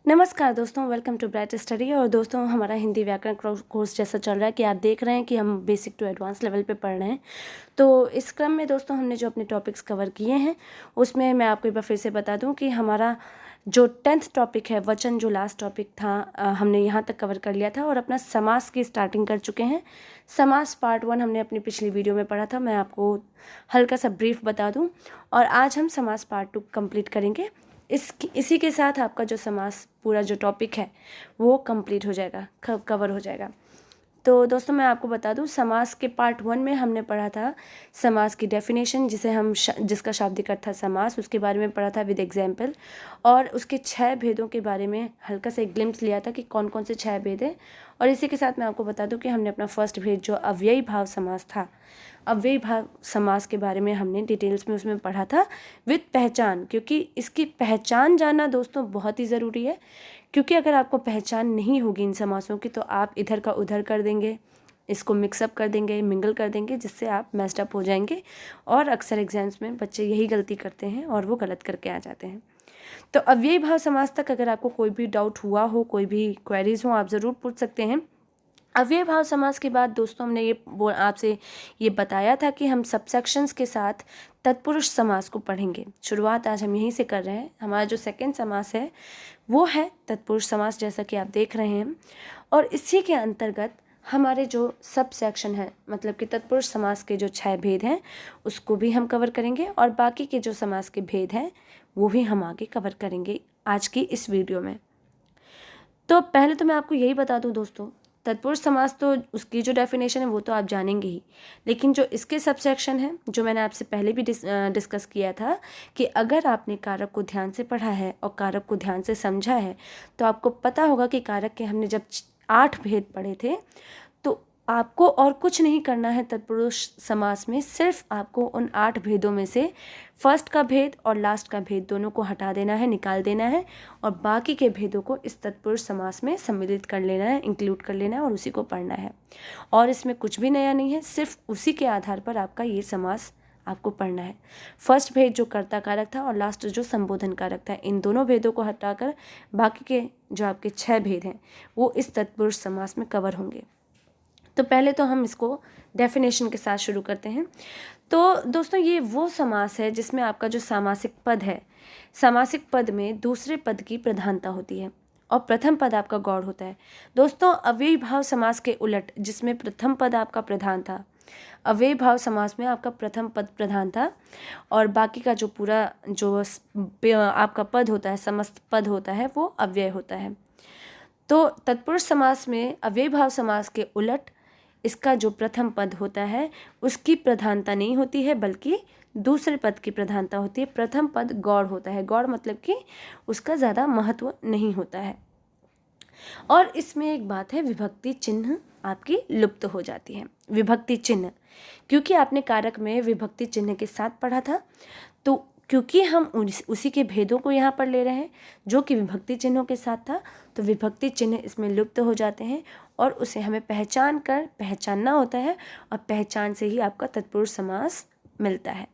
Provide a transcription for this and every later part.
नमस्कार दोस्तों, welcome to bright study. और दोस्तों, हमारा हिंदी व्याकरण कोर्स जैसा चल रहा है कि आप देख रहे हैं कि हम बेसिक टू एडवांस लेवल पे पढ़ रहे हैं। तो इस क्रम में दोस्तों हमने जो अपने टॉपिक्स कवर किए हैं उसमें मैं आपको एक बार फिर से बता दूं कि हमारा जो 10th टॉपिक है वचन, जो लास्ट टॉपिक था, हमने यहाँ तक कवर कर लिया था और अपना समास की स्टार्टिंग कर चुके हैं। समास पार्ट 1 हमने अपनी पिछली वीडियो में पढ़ा था, मैं आपको हल्का सा ब्रीफ बता दूँ। और आज हम समास पार्ट 2 कंप्लीट करेंगे। इसी के साथ आपका जो समास पूरा जो टॉपिक है वो कंप्लीट हो जाएगा, कवर हो जाएगा। तो दोस्तों, मैं आपको बता दूं, समास के पार्ट 1 में हमने पढ़ा था समास की डेफिनेशन, जिसका शाब्दिक अर्थ था समास, उसके बारे में पढ़ा था विद एग्जाम्पल। और उसके 6 भेदों के बारे में हल्का सा एक ग्लिम्स लिया था कि कौन कौन से 6 भेद हैं। और इसी के साथ मैं आपको बता दूं कि हमने अपना फर्स्ट भेद जो अव्ययी भाव समास था, अव्ययी भाव समास के बारे में हमने डिटेल्स में उसमें पढ़ा था विद पहचान, क्योंकि इसकी पहचान जानना दोस्तों बहुत ही ज़रूरी है। क्योंकि अगर आपको पहचान नहीं होगी इन समासों की तो आप इधर का उधर कर देंगे, इसको मिक्सअप कर देंगे, मिंगल कर देंगे, जिससे आप मेस्ड अप हो जाएंगे। और अक्सर एग्जाम्स में बच्चे यही गलती करते हैं और वो गलत करके आ जाते हैं। तो अव्ययी भाव समास तक अगर आपको कोई भी डाउट हुआ हो, कोई भी क्वेरीज हो, आप ज़रूर पूछ सकते हैं। अव्ययी भाव समास के बाद दोस्तों हमने आपसे ये बताया था कि हम सबसेक्शंस के साथ तत्पुरुष समास को पढ़ेंगे। शुरुआत आज हम यहीं से कर रहे हैं। हमारा जो सेकंड समास है वो है तत्पुरुष समास, जैसा कि आप देख रहे हैं। और इसी के अंतर्गत हमारे जो सब सेक्शन है, मतलब कि तत्पुरुष समास के जो 6 भेद हैं उसको भी हम कवर करेंगे, और बाकी के जो समास के भेद हैं वो भी हम आगे कवर करेंगे आज की इस वीडियो में। तो पहले तो मैं आपको यही बता दूं दोस्तों, तत्पुरुष समास तो उसकी जो डेफिनेशन है वो तो आप जानेंगे ही, लेकिन जो इसके सबसेक्शन है, जो मैंने आपसे पहले भी डिस्कस किया था कि अगर आपने कारक को ध्यान से पढ़ा है और कारक को ध्यान से समझा है तो आपको पता होगा कि कारक के हमने जब 8 भेद पढ़े थे, तो आपको और कुछ नहीं करना है तत्पुरुष समास में। सिर्फ आपको उन 8 भेदों में से फर्स्ट का भेद और लास्ट का भेद दोनों को हटा देना है, निकाल देना है, और बाकी के भेदों को इस तत्पुरुष समास में सम्मिलित कर लेना है, इंक्लूड कर लेना है और उसी को पढ़ना है। और इसमें कुछ भी नया नहीं है, सिर्फ उसी के आधार पर आपका ये समास आपको पढ़ना है। फर्स्ट भेद जो कर्ता कारक था और लास्ट जो संबोधन कारक था, इन दोनों भेदों को हटाकर बाकी के जो आपके 6 भेद हैं वो इस तत्पुरुष समास में कवर होंगे। तो पहले तो हम इसको डेफिनेशन के साथ शुरू करते हैं। तो दोस्तों, ये वो समास है जिसमें आपका जो सामासिक पद है, सामासिक पद में दूसरे पद की प्रधानता होती है और प्रथम पद आपका गौड़ होता है। दोस्तों, अव्ययी भाव समास के उलट, जिसमें प्रथम पद आपका प्रधान था, अव्ययी भाव समास में आपका प्रथम पद प्रधान था और बाकी का जो पूरा जो आपका पद होता है, समस्त पद होता है, वो अव्यय होता है। तो तत्पुरुष समास में अव्ययी भाव समास के उलट इसका जो प्रथम पद होता है उसकी प्रधानता नहीं होती है, बल्कि दूसरे पद की प्रधानता होती है। प्रथम पद गौड़ होता है। गौड़ मतलब कि उसका ज़्यादा महत्व नहीं होता है। और इसमें एक बात है, विभक्ति चिन्ह आपकी लुप्त हो जाती है। विभक्ति चिन्ह, क्योंकि आपने कारक में विभक्ति चिन्ह के साथ पढ़ा था, तो क्योंकि हम उसी के भेदों को यहाँ पर ले रहे हैं जो कि विभक्ति चिन्हों के साथ था, तो विभक्ति चिन्ह इसमें लुप्त हो जाते हैं और उसे हमें पहचान कर पहचानना होता है, और पहचान से ही आपका तत्पुरुष समास मिलता है।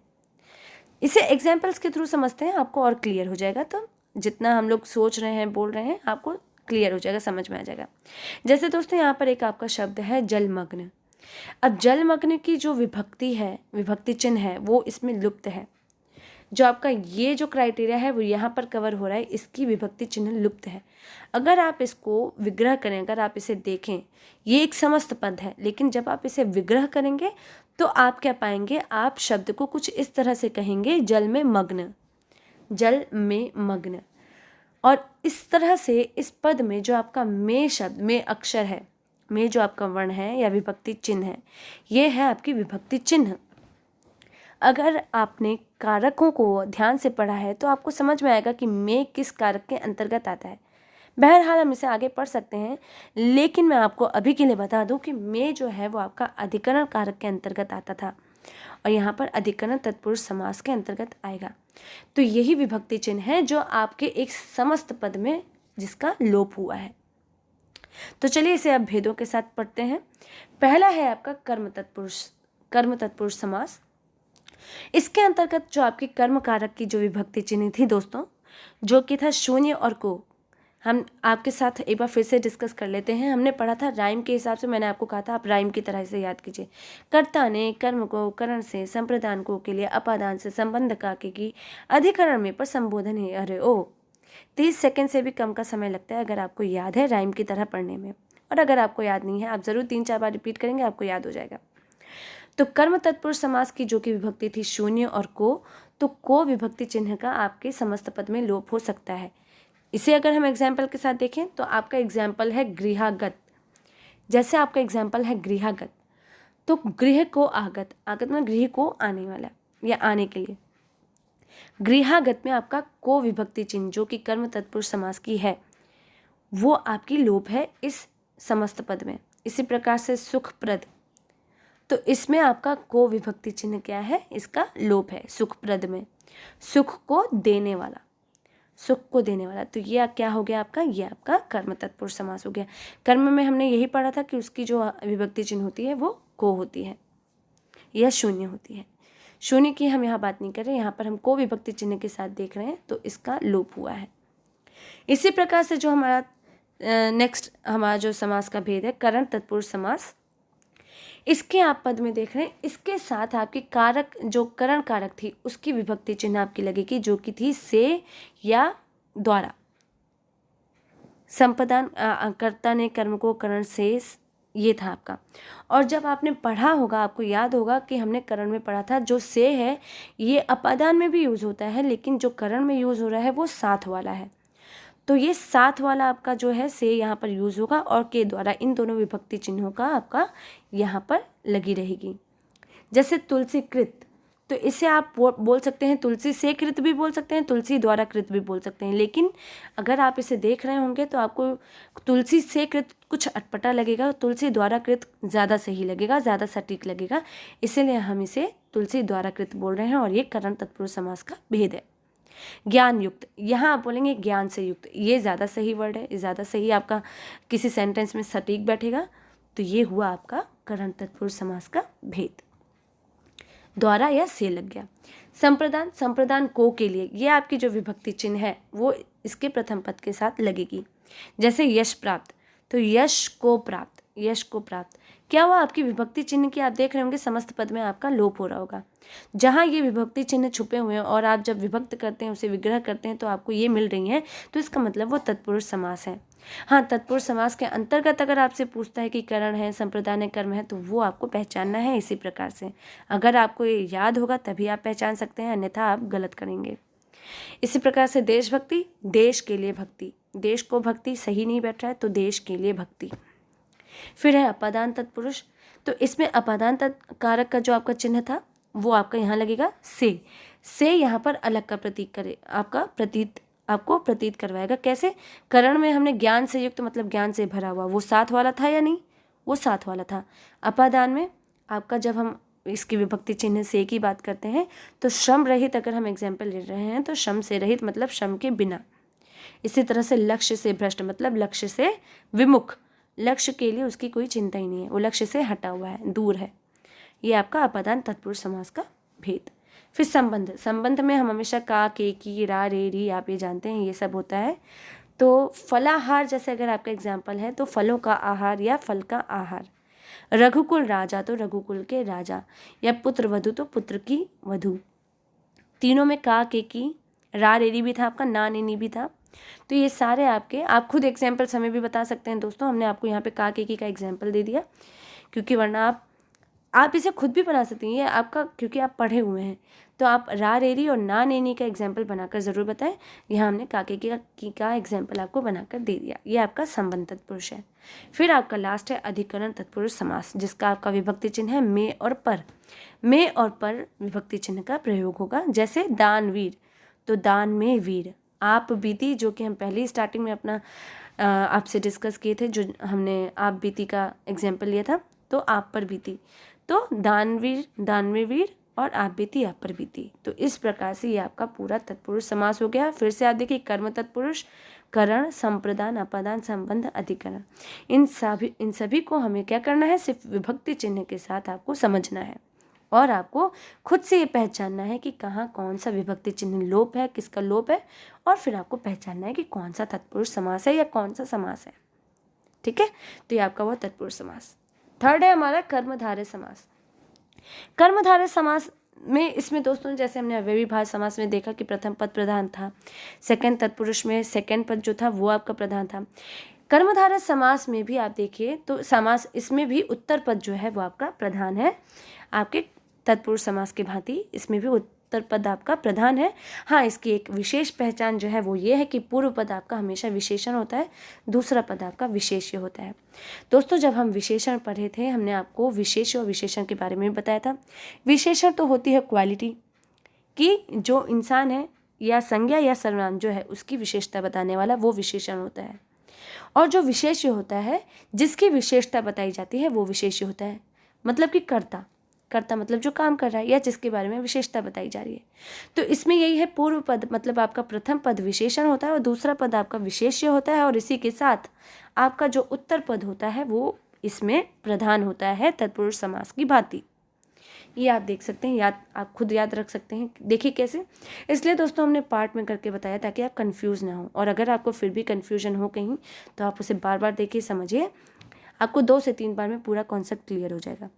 इसे एग्जाम्पल्स के थ्रू समझते हैं, आपको और क्लियर हो जाएगा। तो जितना हम लोग सोच रहे हैं, बोल रहे हैं, आपको क्लियर हो जाएगा, समझ में आ जाएगा। जैसे दोस्तों, यहाँ पर एक आपका शब्द है जलमग्न। अब जलमग्न की जो विभक्ति है, विभक्ति चिन्ह है, वो इसमें लुप्त है। जो आपका ये जो क्राइटेरिया है वो यहाँ पर कवर हो रहा है, इसकी विभक्ति चिन्ह लुप्त है। अगर आप इसको विग्रह करें, अगर आप इसे देखें, ये एक समस्त पद है, लेकिन जब आप इसे विग्रह करेंगे तो आप क्या पाएंगे, आप शब्द को कुछ इस तरह से कहेंगे, जल में मग्न, जल में मग्न। और इस तरह से इस पद में जो आपका में शब्द, में अक्षर है, में जो आपका वर्ण है या विभक्ति चिन्ह है, ये है आपकी विभक्ति चिन्ह। अगर आपने कारकों को ध्यान से पढ़ा है तो आपको समझ में आएगा कि में किस कारक के अंतर्गत आता है। बहरहाल हम इसे आगे पढ़ सकते हैं, लेकिन मैं आपको अभी के लिए बता दूं कि में जो है वो आपका अधिकरण कारक के अंतर्गत आता था और यहाँ पर अधिकरण तत्पुरुष समास के अंतर्गत आएगा। तो यही विभक्ति चिन्ह है जो आपके एक समस्त पद में जिसका लोप हुआ है। तो चलिए इसे अब भेदों के साथ पढ़ते हैं। पहला है आपका कर्म तत्पुरुष समास। इसके अंतर्गत जो आपकी कर्म कारक की जो विभक्ति चिन्ह थी दोस्तों, जो कि था शून्य और को, हम आपके साथ एक बार फिर से डिस्कस कर लेते हैं। हमने पढ़ा था राइम के हिसाब से, मैंने आपको कहा था आप राइम की तरह से याद कीजिए। कर्ता ने कर्म को करण से, संप्रदान को के लिए, अपादान से, संबंध का के की, अधिकरण में पर संबोधन है। अरे ओ 30 सेकंड से भी कम का समय लगता है अगर आपको याद है राइम की तरह पढ़ने में। और अगर आपको याद नहीं है, आप ज़रूर 3-4 बार रिपीट करेंगे, आपको याद हो जाएगा। तो कर्म तत्पुरुष समास की जो कि विभक्ति थी शून्य और को, तो को विभक्ति चिन्ह का आपके समस्त पद में लोप हो सकता है। इसे अगर हम एग्जाम्पल के साथ देखें तो आपका एग्जाम्पल है गृहागत। जैसे आपका एग्जाम्पल है गृहागत, तो गृह को आगत, आगत में गृह को आने वाला या आने के लिए। गृहागत में आपका को विभक्ति चिन्ह जो कि कर्म तत्पुरुष समास की है, वो आपकी लोप है इस समस्त पद में। इसी प्रकार से सुखप्रद, तो इसमें आपका को विभक्ति चिन्ह क्या है, इसका लोप है सुखप्रद में। सुख को देने वाला, सुख को देने वाला, तो ये क्या हो गया आपका, ये आपका कर्म तत्पुरुष समास हो गया। कर्म में हमने यही पढ़ा था कि उसकी जो विभक्ति चिन्ह होती है वो को होती है या शून्य होती है। शून्य की हम यहाँ बात नहीं कर रहे, यहाँ पर हम को विभक्ति चिन्ह के साथ देख रहे हैं, तो इसका लोप हुआ है। इसी प्रकार से जो हमारा नेक्स्ट हमारा जो समास का भेद है करण तत्पुरुष समास, इसके आप पद में देख रहे हैं, इसके साथ आपकी कारक जो करण कारक थी उसकी विभक्ति चिन्ह आपकी लगेगी जो कि थी से या द्वारा। संप्रदान कर्ता ने कर्म को करण से, ये था आपका। और जब आपने पढ़ा होगा आपको याद होगा कि हमने करण में पढ़ा था जो से है ये अपादान में भी यूज़ होता है, लेकिन जो करण में यूज़ हो रहा है वो साथ वाला है। तो ये साथ वाला आपका जो है से यहाँ पर यूज़ होगा और के द्वारा, इन दोनों विभक्ति चिन्हों का आपका यहाँ पर लगी रहेगी। जैसे तुलसी कृत, तो इसे आप बोल सकते हैं तुलसी से कृत भी बोल सकते हैं, तुलसी द्वारा कृत भी बोल सकते हैं। लेकिन अगर आप इसे देख रहे होंगे तो आपको तुलसी से कृत कुछ अटपटा लगेगा, तुलसी द्वारा कृत ज़्यादा सही लगेगा, ज़्यादा सटीक लगेगा, इसीलिए हम इसे तुलसी द्वारा कृत बोल रहे हैं। और ये करण तत्पुरुष समास का भेद है। ज्ञान युक्त, यहाँ आप बोलेंगे ज्ञान से युक्त, ये ज़्यादा सही वर्ड है, ज़्यादा सही आपका किसी सेंटेंस में सटीक बैठेगा। तो ये हुआ आपका करण तत्पुरुष समास का भेद, द्वारा या से लग गया। संप्रदान, संप्रदान को के लिए, ये आपकी जो विभक्ति चिन्ह है वो इसके प्रथम पद के साथ लगेगी। जैसे यश प्राप्त, तो यश को प्राप्त, यश को प्राप्त, क्या हुआ आपकी विभक्ति चिन्ह की आप देख रहे होंगे समस्त पद में आपका लोप हो रहा होगा। जहाँ ये विभक्ति चिन्ह छुपे हुए हैं और आप जब विभक्त करते हैं उसे विग्रह करते हैं तो आपको ये मिल रही हैं, तो इसका मतलब वो तत्पुरुष समास है। हाँ, तत्पुरुष समास के अंतर्गत अगर आपसे पूछता है कि करण है, संप्रदान है, कर्म है, तो वो आपको पहचानना है इसी प्रकार से। अगर आपको ये याद होगा तभी आप पहचान सकते हैं, अन्यथा आप गलत करेंगे। इसी प्रकार से देशभक्ति, देश के लिए भक्ति, देश को भक्ति सही नहीं बैठ रहा है तो देश के लिए भक्ति। फिर है अपादान तत्पुरुष, तो इसमें अपादान कारक का जो आपका चिन्ह था वो आपका यहाँ लगेगा से यहाँ पर अलग का प्रतीक करे, आपका प्रतीत, आपको प्रतीत करवाएगा। कैसे, करण में हमने ज्ञान से युक्त मतलब ज्ञान से भरा हुआ, वो साथ वाला था या नहीं, वो साथ वाला था। अपादान में आपका जब हम इसकी विभक्ति चिन्ह से की बात करते हैं तो श्रम रहित अगर हम एग्जाम्पल ले रहे हैं तो श्रम से रहित मतलब श्रम के बिना। इसी तरह से लक्ष्य से भ्रष्ट मतलब लक्ष्य से विमुख, लक्ष्य के लिए उसकी कोई चिंता ही नहीं है, वो लक्ष्य से हटा हुआ है, दूर है। ये आपका अपादान तत्पुरुष समास का भेद। फिर संबंध, संबंध में हम हमेशा का, के, की, रा, रे, री, आप ये जानते हैं ये सब होता है। तो फलाहार जैसे अगर आपका एग्जाम्पल है तो फलों का आहार या फल का आहार। रघुकुल राजा तो रघुकुल के राजा, या पुत्र वधु तो पुत्र की वधु। तीनों में का, के, की, रा, रे, री भी था आपका, ना, ने, नी भी था। तो ये सारे आपके, आप खुद एग्जाम्पल्स हमें भी बता सकते हैं दोस्तों। हमने आपको यहाँ पे का, के, की का एग्जाम्पल दे दिया क्योंकि वरना आप इसे खुद भी बना सकते हैं, ये आपका क्योंकि आप पढ़े हुए हैं। तो आप रा, रेरी और ना, नेनी का एग्जाम्पल बनाकर ज़रूर बताएं। यहाँ हमने काके की का एग्जाम्पल आपको बनाकर दे दिया। ये आपका संबंध तत्पुरुष है। फिर आपका लास्ट है अधिकरण तत्पुरुष समास, जिसका आपका विभक्ति चिन्ह है में और पर। में और पर विभक्ति चिन्ह का प्रयोग होगा। जैसे दानवीर, तो दान में वीर। आप बीती, जो कि हम पहले ही स्टार्टिंग में अपना आपसे डिस्कस किए थे, जो हमने आप बीती का एग्जाम्पल लिया था, तो आप पर बीती, तो दानवीर, दान में वीर, और आप बीती, आप पर बीती। तो इस प्रकार से ये आपका पूरा तत्पुरुष समास हो गया। फिर से आप देखिए, कर्म तत्पुरुष, करण, संप्रदान, अपादान, संबंध, अधिकरण, इन सभी को हमें क्या करना है, सिर्फ विभक्ति चिन्ह के साथ आपको समझना है। और आपको खुद से ये पहचानना है कि कहाँ कौन सा विभक्ति चिन्ह लोप है, किसका लोप है, और फिर आपको पहचानना है कि कौन सा तत्पुरुष समास है या कौन सा समास है। ठीक है, तो ये आपका हुआ तत्पुरुष समास। थर्ड है हमारा कर्मधारय समास। कर्मधारय समास में इसमें दोस्तों जैसे हमने अव्ययीभाव समास में देखा कि प्रथम पद प्रधान था, सेकंड तत्पुरुष में सेकंड पद जो था वो आपका प्रधान था। कर्मधारय समास में भी आप देखिए तो समास इसमें भी उत्तर पद जो है वो आपका प्रधान है, आपके तत्पुरुष समास की भांति इसमें भी उत्तर पद आपका प्रधान है। हाँ, इसकी एक विशेष पहचान जो है वो ये है कि पूर्व पद आपका हमेशा विशेषण होता है, दूसरा पद आपका विशेष्य होता है। दोस्तों जब हम विशेषण पढ़े थे हमने आपको विशेष और विशेषण के बारे में बताया था। विशेषण तो होती है क्वालिटी कि जो इंसान है या संज्ञा या सर्वनाम जो है उसकी विशेषता बताने वाला वो विशेषण होता है, और जो विशेष्य होता है जिसकी विशेषता बताई जाती है वो विशेष्य होता है, मतलब कि कर्ता मतलब जो काम कर रहा है या जिसके बारे में विशेषता बताई जा रही है। तो इसमें यही है, पूर्व पद मतलब आपका प्रथम पद विशेषण होता है और दूसरा पद आपका विशेष्य होता है, और इसी के साथ आपका जो उत्तर पद होता है वो इसमें प्रधान होता है तत्पुरुष समास की भांति। ये आप देख सकते हैं, आप खुद याद रख सकते हैं। देखिए कैसे, इसलिए दोस्तों हमने पार्ट में करके बताया ताकि आप कंफ्यूज ना हो, और अगर आपको फिर भी कंफ्यूजन हो कहीं तो आप उसे बार बार देखिए, समझिए, आपको 2 से 3 बार में पूरा कॉन्सेप्ट क्लियर हो जाएगा।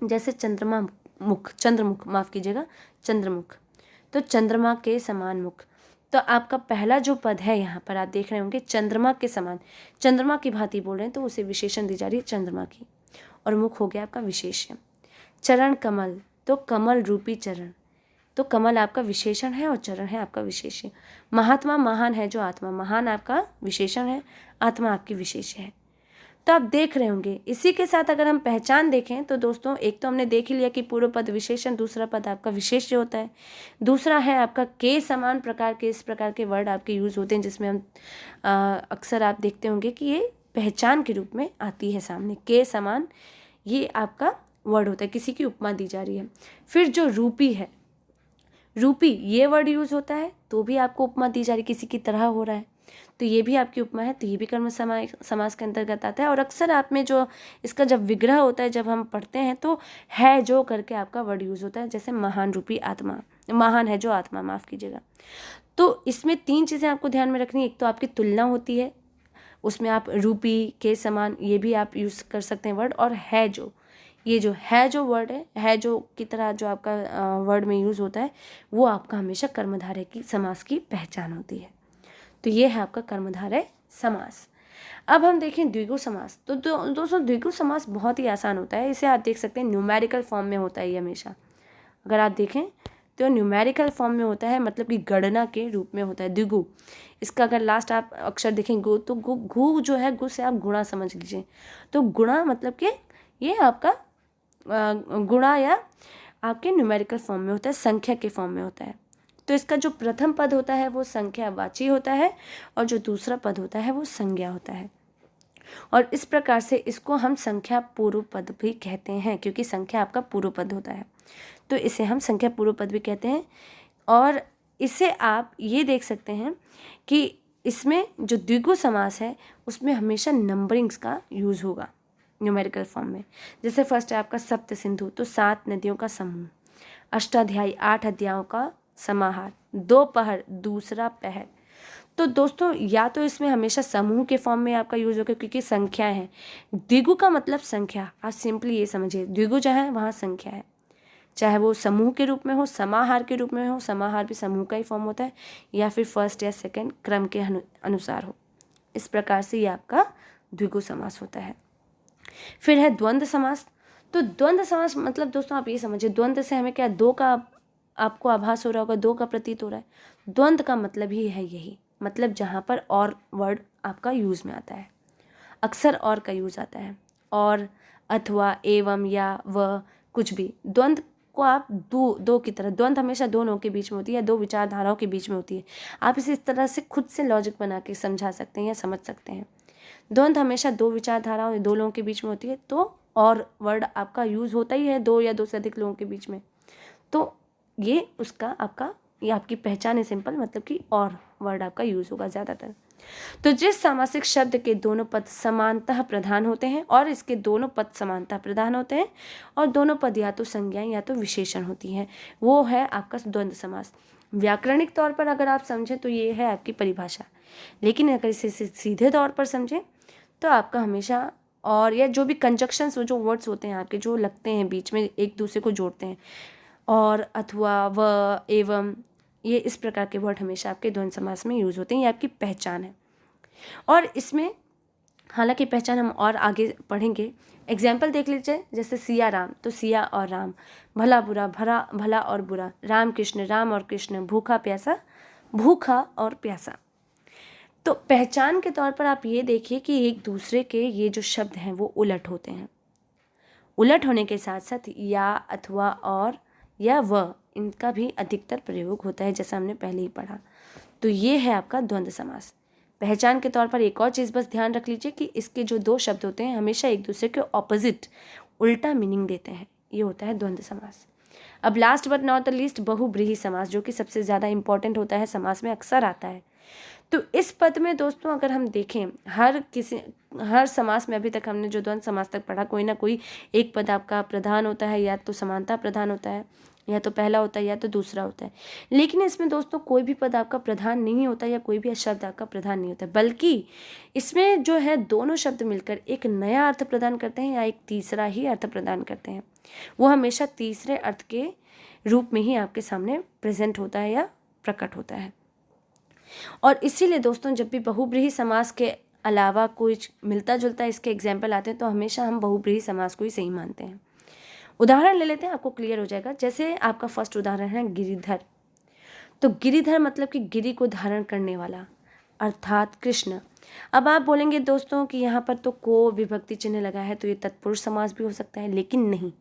जैसे चंद्रमुख माफ़ कीजिएगा, चंद्रमुख, तो चंद्रमा के समान मुख, तो आपका पहला जो पद है यहाँ पर आप देख रहे होंगे चंद्रमा के समान, चंद्रमा की भांति बोल रहे हैं तो उसे विशेषण दी जा रही है चंद्रमा की, और मुख हो गया आपका विशेष्य। चरण कमल, तो कमल रूपी चरण, तो कमल आपका विशेषण है और चरण है आपका विशेष्य। महात्मा, महान है जो आत्मा, महान आपका विशेषण है, आत्मा आपकी विशेष्य है। तो आप देख रहे होंगे इसी के साथ अगर हम पहचान देखें तो दोस्तों एक तो हमने देख ही लिया कि पूर्व पद विशेषण, दूसरा पद आपका विशेष्य होता है, दूसरा है आपका के समान प्रकार के, इस प्रकार के वर्ड आपके यूज़ होते हैं जिसमें हम अक्सर आप देखते होंगे कि ये पहचान के रूप में आती है सामने, के समान ये आपका वर्ड होता है, किसी की उपमा दी जा रही है। फिर जो रूपी है, रूपी ये वर्ड यूज़ होता है तो भी आपको उपमा दी जा रही, किसी की तरह हो रहा है, तो ये भी आपकी उपमा है, तो ये भी कर्म समास के अंतर्गत आता है। और अक्सर आप में जो इसका जब विग्रह होता है, जब हम पढ़ते हैं तो है जो करके आपका वर्ड यूज़ होता है, जैसे महान रूपी आत्मा, महान है जो आत्मा, माफ़ कीजिएगा। तो इसमें 3 चीज़ें आपको ध्यान में रखनी, एक तो आपकी तुलना होती है, उसमें आप रूपी के समान ये भी आप यूज़ कर सकते हैं वर्ड, और है जो, ये जो है जो वर्ड है जो की तरह जो आपका वर्ड में यूज़ होता है वो आपका हमेशा कर्मधारय की समास की पहचान होती है। तो ये है आपका कर्मधारय समास। अब हम देखें द्विगु समास, तो दोस्तों द्विगु समास बहुत ही आसान होता है, इसे आप देख सकते हैं न्यूमेरिकल फॉर्म में होता है ये हमेशा, अगर आप देखें तो न्यूमेरिकल फॉर्म में होता है, मतलब कि गणना के रूप में होता है द्विगु। इसका अगर लास्ट आप अक्षर देखें गु, तो गु जो है, गु से आप गुणा समझ लीजिए, तो गुणा मतलब कि ये आपका गुणा या आपके न्यूमेरिकल फॉर्म में होता है, संख्या के फॉर्म में होता है। तो इसका जो प्रथम पद होता है वो संख्यावाची होता है, और जो दूसरा पद होता है वो संज्ञा होता है, और इस प्रकार से इसको हम संख्या पूर्व पद भी कहते हैं, क्योंकि संख्या आपका पूर्व पद होता है, तो इसे हम संख्या पूर्व पद भी कहते हैं। और इसे आप ये देख सकते हैं कि इसमें जो द्विगु समास है उसमें हमेशा नंबरिंग्स का यूज़ होगा न्यूमेरिकल फॉर्म में। जैसे फर्स्ट है आपका सप्त सिंधु, तो 7 नदियों का समूह, अष्टाध्यायी 8 अध्यायों का समाहार, दोपहर दूसरा पहर। तो दोस्तों या तो इसमें हमेशा समूह के फॉर्म में आपका यूज़ होगा क्योंकि संख्या है, द्विगु का मतलब संख्या, आप सिंपली ये समझिए द्विगु जहाँ है वहाँ संख्या है, चाहे वो समूह के रूप में हो, समाहार के रूप में हो, समाहार भी समूह का ही फॉर्म होता है, या फिर फर्स्ट या सेकंड क्रम के अनुसार हो, इस प्रकार से ये आपका द्विगु समास होता है। फिर है द्वंद्व समास, तो द्वंद्व समास मतलब दोस्तों आप ये समझिए, द्वंद्व से हमें क्या दो का आपको आभास हो रहा होगा, दो का प्रतीत हो रहा है। द्वंद्व का मतलब ही है यही, मतलब जहाँ पर और वर्ड आपका यूज़ में आता है, अक्सर और का यूज़ आता है, और अथवा एवं या व कुछ भी। द्वंद्व को आप दो की तरह, द्वंद्व हमेशा दो लोगों के बीच में होती है, दो विचारधाराओं के बीच में होती है, आप इसे इस तरह से खुद से लॉजिक बना के समझा सकते हैं या समझ सकते हैं। द्वंद्व हमेशा दो विचारधाराओं, दो लोगों के बीच में होती है, तो और वर्ड आपका यूज़ होता ही है दो या दो से अधिक लोगों के बीच में, तो ये उसका आपका, ये आपकी पहचान है सिंपल, मतलब कि और वर्ड आपका यूज़ होगा ज़्यादातर। तो जिस सामासिक शब्द के दोनों पद समानतः प्रधान होते हैं और इसके दोनों पद समानतः प्रधान होते हैं और दोनों पद या तो संज्ञाएं या तो विशेषण होती हैं, वो है आपका द्वंद्व समास। व्याकरणिक तौर पर अगर आप समझें तो ये है आपकी परिभाषा, लेकिन अगर इसे सीधे तौर पर समझें तो आपका हमेशा और या जो भी कंजक्शंस जो वर्ड्स होते हैं आपके जो लगते हैं बीच में एक दूसरे को जोड़ते हैं, और अथवा, व, एवं, ये इस प्रकार के वर्ड हमेशा आपके द्वंद्व समास में यूज़ होते हैं। ये आपकी पहचान है। और इसमें हालांकि पहचान हम और आगे पढ़ेंगे। एग्जाम्पल देख लीजिए, जैसे सिया राम, तो सिया और राम, भला बुरा, भला और बुरा, राम और कृष्ण, भूखा प्यासा, भूखा और प्यासा। तो पहचान के तौर पर आप ये देखिए कि एक दूसरे के ये जो शब्द हैं वो उलट होते हैं। उलट होने के साथ साथ या, अथवा, और या व, इनका भी अधिकतर प्रयोग होता है, जैसा हमने पहले ही पढ़ा। तो ये है आपका द्वंद्व समास। पहचान के तौर पर एक और चीज़ बस ध्यान रख लीजिए कि इसके जो दो शब्द होते हैं हमेशा एक दूसरे के ऑपोजिट उल्टा मीनिंग देते हैं, ये होता है द्वंद्व समास। अब last but not the least बहुब्रीहि समास, जो कि सबसे ज़्यादा इंपॉर्टेंट होता है, समास में अक्सर आता है। तो इस पद में दोस्तों अगर हम देखें हर समास में अभी तक हमने जो द्वंद्व समास तक पढ़ा, कोई ना कोई एक पद आपका प्रधान होता है, या तो समानता प्रधान होता है, या तो पहला होता है या तो दूसरा होता है। लेकिन इसमें दोस्तों कोई भी पद आपका प्रधान नहीं होता या कोई भी शब्द आपका प्रधान नहीं होता, बल्कि इसमें जो है दोनों शब्द मिलकर एक नया अर्थ प्रदान करते हैं या एक तीसरा ही अर्थ प्रदान करते हैं। वो हमेशा तीसरे अर्थ के रूप में ही आपके सामने प्रेजेंट होता है या प्रकट होता है। और इसीलिए दोस्तों जब भी बहुब्रीहि समास के अलावा कुछ मिलता जुलता इसके एग्जाम्पल आते हैं तो हमेशा हम बहुब्रीहि समास को ही सही मानते हैं। उदाहरण ले लेते हैं, आपको क्लियर हो जाएगा। जैसे आपका फर्स्ट उदाहरण है गिरिधर। तो गिरिधर मतलब कि गिरि को धारण करने वाला, अर्थात कृष्ण। अब आप बोलेंगे दोस्तों कि यहाँ पर तो को विभक्ति चिन्ह लगा है तो ये तत्पुरुष समास भी हो सकता है, लेकिन नहीं,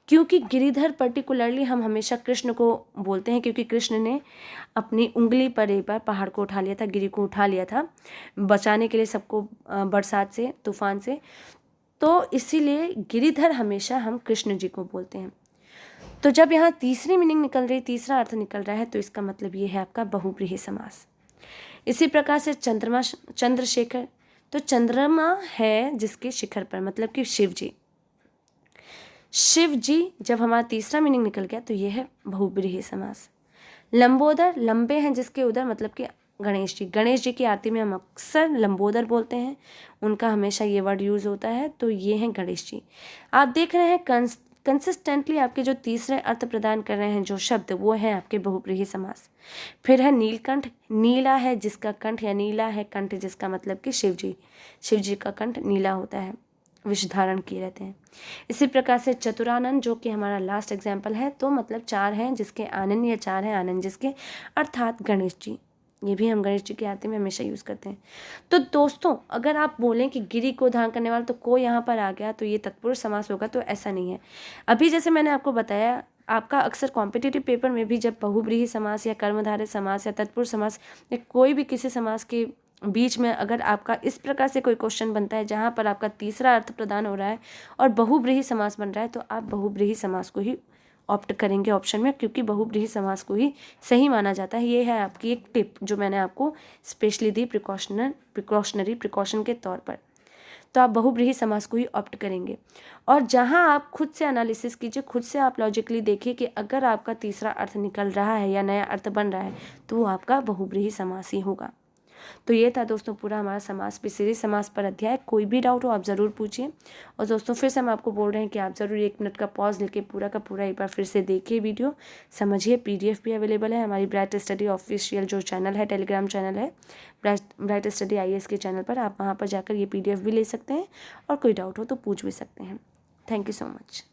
क्योंकि गिरिधर पर्टिकुलरली हम हमेशा कृष्ण को बोलते हैं, क्योंकि कृष्ण ने अपनी उंगली पर एक बार पहाड़ को उठा लिया था, गिरि को उठा लिया था बचाने के लिए सबको बरसात से, तूफान से। तो इसीलिए गिरिधर हमेशा हम कृष्ण जी को बोलते हैं। तो जब यहाँ तीसरी मीनिंग निकल रही, तीसरा अर्थ निकल रहा है, तो इसका मतलब ये है आपका बहुब्रीहि समास। इसी प्रकार से चंद्रशेखर, तो चंद्रमा है जिसके शिखर पर, मतलब कि शिव जी। शिव जी जब हमारा तीसरा मीनिंग निकल गया तो ये है बहुब्रीहि समास। लंबोदर, लंबे हैं जिसके उधर, मतलब कि गणेश जी। गणेश जी की आरती में हम अक्सर लंबोदर बोलते हैं, उनका हमेशा ये वर्ड यूज़ होता है, तो ये हैं गणेश जी। आप देख रहे हैं कंसिस्टेंटली आपके जो तीसरे अर्थ प्रदान कर रहे हैं जो शब्द, वो हैं आपके बहुब्रीहि समास। फिर है नीलकंठ, नीला है जिसका कंठ, या नीला है कंठ जिसका मतलब कि शिव जी का कंठ नीला होता है, विष धारण किए रहते हैं। इसी प्रकार से चतुरानन, जो कि हमारा लास्ट एग्जाम्पल है, तो मतलब चार हैं जिसके आनंद, या चार हैं आनंद जिसके, अर्थात गणेश जी। ये भी हम गणेश जी की आरती में हमेशा यूज़ करते हैं। तो दोस्तों अगर आप बोलें कि गिरि को धारण करने वाला, तो को यहाँ पर आ गया तो ये तत्पुरुष समास होगा, तो ऐसा नहीं है। अभी जैसे मैंने आपको बताया, आपका अक्सर कॉम्पिटिटिव पेपर में भी जब बहुब्रीहि समास या कर्मधारय समास या तत्पुरुष समास या कोई भी किसी समास के बीच में अगर आपका इस प्रकार से कोई क्वेश्चन बनता है जहाँ पर आपका तीसरा अर्थ प्रदान हो रहा है और बहुब्रीहि समास बन रहा है, तो आप बहुब्रीहि समास को ही ऑप्ट करेंगे ऑप्शन में, क्योंकि बहुब्रीहि समास को ही सही माना जाता है। ये है आपकी एक टिप जो मैंने आपको स्पेशली दी प्रिकॉशनरी के तौर पर। तो आप बहुब्रीहि समास को ही ऑप्ट करेंगे। और जहाँ आप खुद से एनालिसिस कीजिए, खुद से आप लॉजिकली देखिए कि अगर आपका तीसरा अर्थ निकल रहा है या नया अर्थ बन रहा है तो वो आपका बहुब्रीहि समास ही होगा। तो ये था दोस्तों पूरा हमारा समास पे सीरीज समास पर अध्याय। कोई भी डाउट हो आप ज़रूर पूछिए। और दोस्तों फिर से हम आपको बोल रहे हैं कि आप ज़रूर 1 मिनट का पॉज लेके पूरा का पूरा एक बार फिर से देखिए वीडियो, समझिए। PDF भी अवेलेबल है हमारी ब्राइट स्टडी ऑफिशियल जो चैनल है, टेलीग्राम चैनल है ब्राइट स्टडी IAS के चैनल पर, आप वहाँ पर जाकर ये PDF भी ले सकते हैं और कोई डाउट हो तो पूछ भी सकते हैं। Thank you so much.